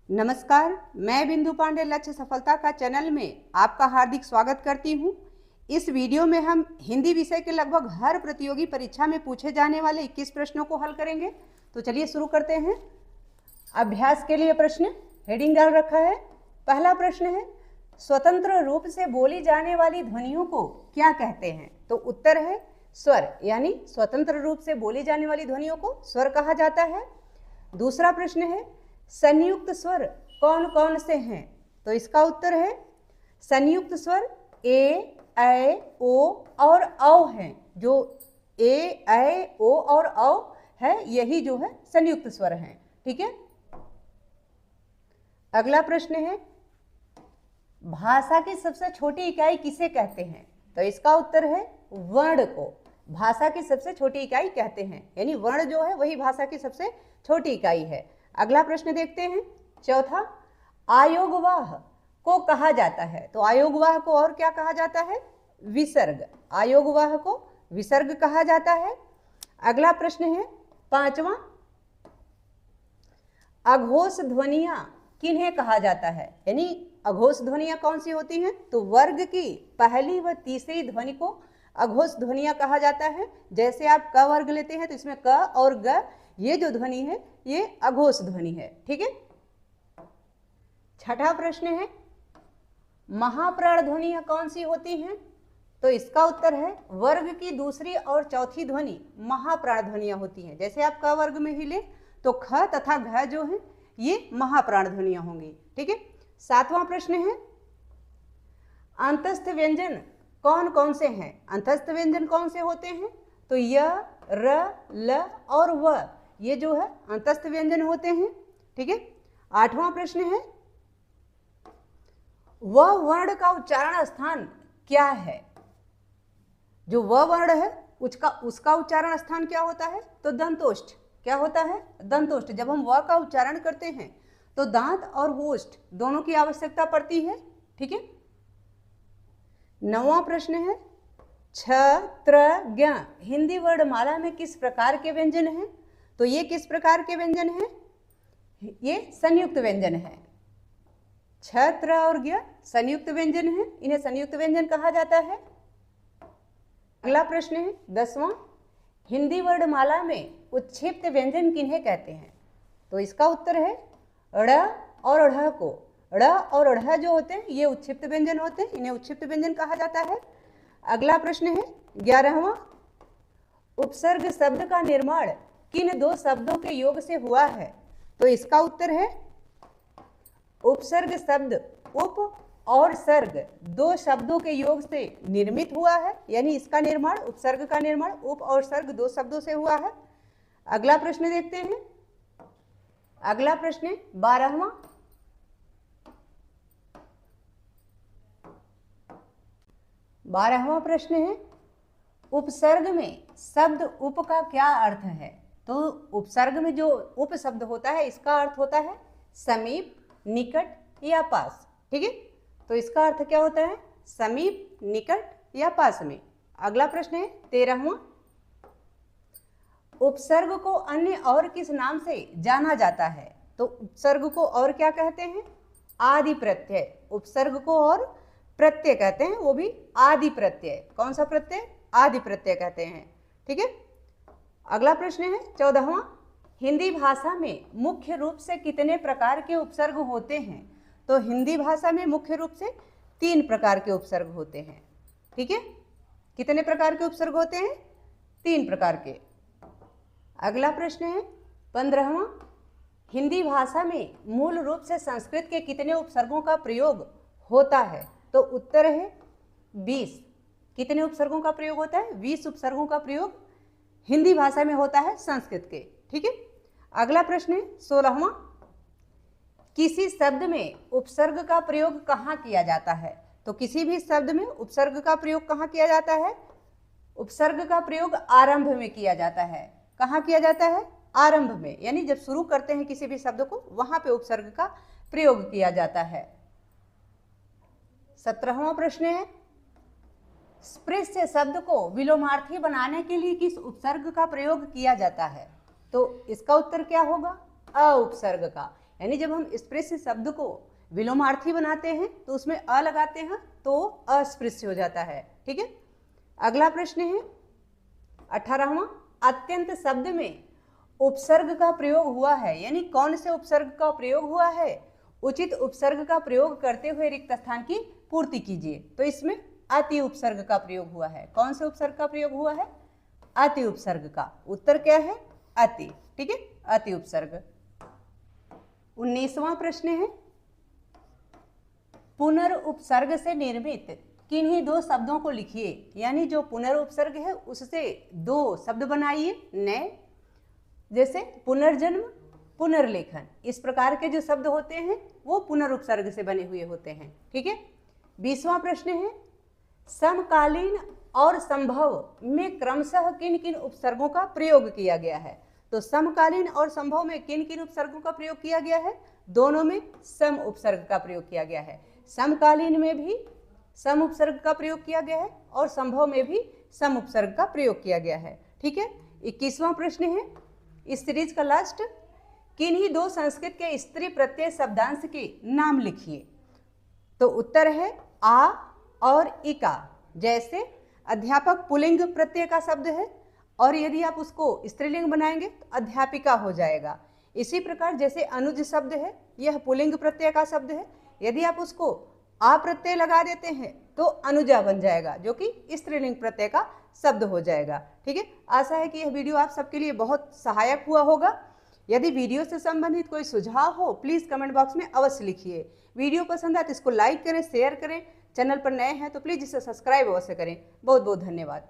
नमस्कार, मैं बिंदु पांडे लक्ष्य सफलता का चैनल में आपका हार्दिक स्वागत करती हूं। इस वीडियो में हम हिंदी विषय के लगभग हर प्रतियोगी परीक्षा में पूछे जाने वाले 21 प्रश्नों को हल करेंगे। तो चलिए शुरू करते हैं। अभ्यास के लिए प्रश्न हेडिंग डाल रखा है। पहला प्रश्न है, स्वतंत्र रूप से बोली जाने वाली ध्वनियों को क्या कहते हैं? तो उत्तर है स्वर, यानी स्वतंत्र रूप से बोली जाने वाली ध्वनियों को स्वर कहा जाता है। दूसरा प्रश्न है, संयुक्त स्वर कौन कौन से हैं? तो इसका उत्तर है संयुक्त स्वर ए, ऐ, ओ और औ हैं। जो ए, ऐ, ओ और औ है, यही जो है संयुक्त स्वर हैं। ठीक है। अगला प्रश्न है, भाषा की सबसे छोटी इकाई किसे कहते हैं? तो इसका उत्तर है वर्ण को भाषा की सबसे छोटी इकाई कहते हैं, यानी वर्ण जो है वही भाषा की सबसे छोटी इकाई है। अगला प्रश्न देखते हैं, चौथा, आयोगवाह को कहा जाता है। तो आयोगवाह को और क्या कहा जाता है? विसर्ग। आयोगवाह को विसर्ग कहा जाता है। अगला प्रश्न है पांचवा, अघोष ध्वनियां किन्हें कहा जाता है? यानी अघोष ध्वनियां कौन सी होती हैं? तो वर्ग की पहली व तीसरी ध्वनि को अघोष ध्वनियां कहा जाता है। जैसे आप क वर्ग लेते हैं तो इसमें क और ग, ये जो ध्वनि है ये अघोष ध्वनि है। ठीक है। छठा प्रश्न है, महाप्राण ध्वनियां कौन सी होती हैं? तो इसका उत्तर है वर्ग की दूसरी और चौथी ध्वनि महाप्राण ध्वनियां होती हैं। जैसे आप क वर्ग में ही ले तो ख तथा घ जो है ये महाप्राण ध्वनियां होंगी। ठीक है। सातवां प्रश्न है, अंतस्थ व्यंजन कौन कौन से हैं? अंतस्थ व्यंजन कौन से होते हैं? तो य, र, ल और व, ये जो है अंतस्थ व्यंजन होते हैं। ठीक है। आठवां प्रश्न है, व वर्ण का उच्चारण स्थान क्या है? जो व वर्ण है उसका उच्चारण स्थान क्या होता है? तो दंतोष्ठ। क्या होता है? दंतोष्ठ। जब हम व का उच्चारण करते हैं तो दांत और होष्ठ दोनों की आवश्यकता पड़ती है। ठीक है। नौवां प्रश्न है, छ, त्र, ज्ञ हिंदी वर्णमाला में किस प्रकार के व्यंजन हैं? तो ये किस प्रकार के व्यंजन हैं? ये संयुक्त व्यंजन है। छ, त्र और ज्ञ संयुक्त व्यंजन है, इन्हें संयुक्त व्यंजन कहा जाता है। अगला प्रश्न है 10वां, हिंदी वर्णमाला में उत्क्षिप्त व्यंजन किन्हें कहते हैं? तो इसका उत्तर है ड़ और ढ़ को। ड़ और ढ़ जो होते हैं ये उत्क्षिप्त व्यंजन होते हैं, इन्हें उत्क्षिप्त व्यंजन कहा जाता है। अगला प्रश्न है 11वां, उपसर्ग शब्द का निर्माण किन दो शब्दों के योग से हुआ है? तो इसका उत्तर है उपसर्ग शब्द उप और सर्ग दो शब्दों के योग से निर्मित हुआ है, यानी इसका निर्माण, उपसर्ग का निर्माण उप और सर्ग दो शब्दों से हुआ है। अगला प्रश्न देखते हैं। अगला प्रश्न 12वां, प्रश्न है, उपसर्ग में शब्द उप का क्या अर्थ है? तो उपसर्ग में जो उप शब्द होता है इसका अर्थ होता है समीप, निकट या पास। ठीक है। तो इसका अर्थ क्या होता है? समीप, निकट या पास में। अगला प्रश्न है 13वां, उपसर्ग को अन्य और किस नाम से जाना जाता है? तो उपसर्ग को और क्या कहते हैं? आदि प्रत्यय। उपसर्ग को और प्रत्यय कहते हैं, वो भी आदि प्रत्यय। कौन सा प्रत्यय? आदि प्रत्यय कहते हैं। ठीक है। अगला प्रश्न है 14वां, हिंदी भाषा में मुख्य रूप से कितने प्रकार के उपसर्ग होते हैं? तो हिंदी भाषा में मुख्य रूप से 3 प्रकार के उपसर्ग होते हैं। ठीक है। कितने प्रकार के उपसर्ग होते हैं? 3 प्रकार के। अगला प्रश्न है 15वां, हिंदी भाषा में मूल रूप से संस्कृत के कितने उपसर्गों का प्रयोग होता है? तो उत्तर है 20। कितने उपसर्गों का प्रयोग होता है? 20 उपसर्गों का प्रयोग हिंदी भाषा में होता है संस्कृत के। ठीक है। अगला प्रश्न है 16वां, किसी शब्द में उपसर्ग का प्रयोग कहाँ किया जाता है? तो किसी भी शब्द में उपसर्ग का प्रयोग कहाँ किया जाता है? उपसर्ग का प्रयोग आरंभ में किया जाता है। कहाँ किया जाता है? आरंभ में, यानी जब शुरू करते हैं किसी भी शब्द को वहां पे उपसर्ग का प्रयोग किया जाता है। 17वां प्रश्न है, स्पृश्य शब्द को विलोमार्थी बनाने के लिए किस उपसर्ग का प्रयोग किया जाता है? तो इसका उत्तर क्या होगा? अ उपसर्ग का। यानी जब हम स्पृश्य शब्द को विलोमार्थी बनाते हैं तो उसमें अ लगाते हैं तो अस्पृश्य हो जाता है। ठीक है, अगला प्रश्न है 18वां, अत्यंत शब्द में उपसर्ग का प्रयोग हुआ है, यानी कौन से उपसर्ग का प्रयोग हुआ है? उचित उपसर्ग का प्रयोग करते हुए रिक्त स्थान की पूर्ति कीजिए। तो इसमें अति उपसर्ग का प्रयोग हुआ है। कौन से उपसर्ग का प्रयोग हुआ है? अति उपसर्ग का। उत्तर क्या है? अति। ठीक है, अति उपसर्ग। 19वां प्रश्न है, पुनर्उपसर्ग से निर्मित किन्हीं दो शब्दों को लिखिए, यानी जो पुनर्उपसर्ग है उससे दो शब्द बनाइए नए, जैसे पुनर्जन्म, पुनर्लेखन। इस प्रकार के जो शब्द होते हैं वो पुनर्उपसर्ग से बने हुए होते हैं। ठीक है, 20वां प्रश्न है, समकालीन और संभव में क्रमशः किन किन उपसर्गों का प्रयोग किया गया है? तो समकालीन और संभव में किन किन उपसर्गों का प्रयोग किया गया है? दोनों में सम उपसर्ग का प्रयोग किया गया है। समकालीन में भी सम उपसर्ग का प्रयोग किया गया है और संभव में भी सम उपसर्ग का प्रयोग किया गया है। ठीक है, 21वां प्रश्न है, इस सीरीज का लास्ट, किन्हीं दो संस्कृत के स्त्री प्रत्यय शब्दांश के नाम लिखिए। तो उत्तर है आ और इका। जैसे अध्यापक पुल्लिंग प्रत्यय का शब्द है और यदि आप उसको स्त्रीलिंग बनाएंगे तो अध्यापिका हो जाएगा। इसी प्रकार जैसे अनुज शब्द है, यह पुल्लिंग प्रत्यय का शब्द है, यदि आप उसको आ प्रत्यय लगा देते हैं तो अनुजा बन जाएगा, जो कि स्त्रीलिंग प्रत्यय का शब्द हो जाएगा। ठीक है, आशा है कि यह वीडियो आप सबके लिए बहुत सहायक हुआ होगा। यदि वीडियो से संबंधित कोई सुझाव हो प्लीज़ कमेंट बॉक्स में अवश्य लिखिए। वीडियो पसंद आए तो इसको लाइक करें, शेयर करें। चैनल पर नए हैं तो प्लीज़ इसे सब्सक्राइब अवश्य करें। बहुत बहुत धन्यवाद।